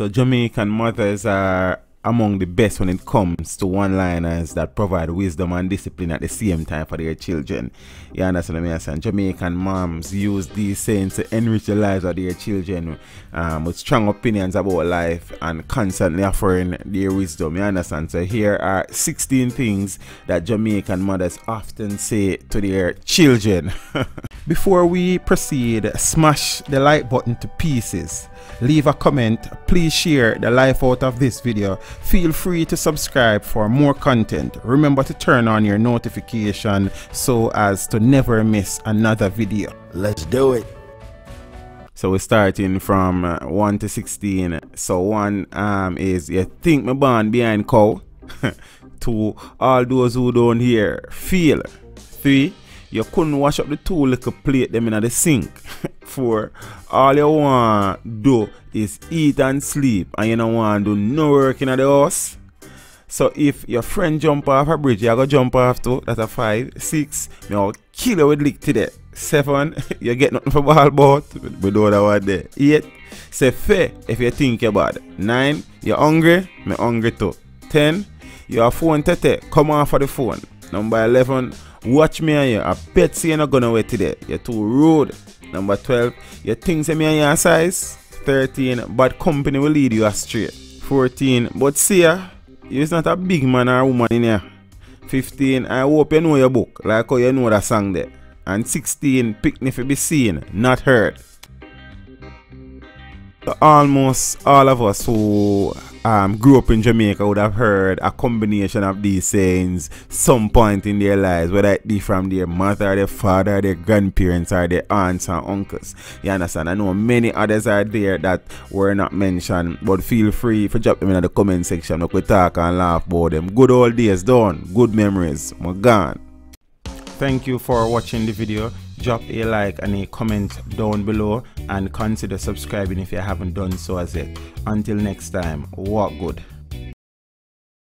So Jamaican mothers are among the best when it comes to one-liners that provide wisdom and discipline at the same time for their children. You understand what I'm saying? Jamaican moms use these sayings to enrich the lives of their children with strong opinions about life and constantly offering their wisdom. You understand? So here are 16 things that Jamaican mothers often say to their children. Before we proceed, smash the like button to pieces. Leave a comment, please share the life out of this video. Feel free to subscribe for more content. Remember to turn on your notification so as to never miss another video. Let's do it. So we're starting from 1 to 16. So 1 is you think me born behind cow. 2, all those who don't hear feel. 3, you couldn't wash up the 2 little plate them in the sink. 4, all you want do is eat and sleep and you don't want to do no work in the house. So if your friend jump off a bridge, you go jump off too. That's a 5. 6, me will kill you with lick today. 7, you get nothing for ball boat. We do that one there. 8, say fair if you think about it. 9, you're hungry, me hungry too. 10, you have phone tete, come off of the phone. Number 11, watch me and you. I bet you you're not gonna wait today. You're too rude. Number 12, you think say me and your size. 13, bad company will lead you astray. 14, but see ya, you're not a big man or woman in here. 15, I hope you know your book, like how you know that song there. And 16, picnic to be seen, not heard. So almost all of us who grew up in Jamaica would have heard a combination of these sayings some point in their lives, whether it be from their mother, their father, their grandparents, or their aunts and uncles. You understand? I know many others are there that were not mentioned, but feel free to drop them in the comment section. We could talk and laugh about them. Good old days done, good memories, my gone. Thank you for watching the video. Drop a like and a comment down below and consider subscribing if you haven't done so as yet. Until next time, walk good.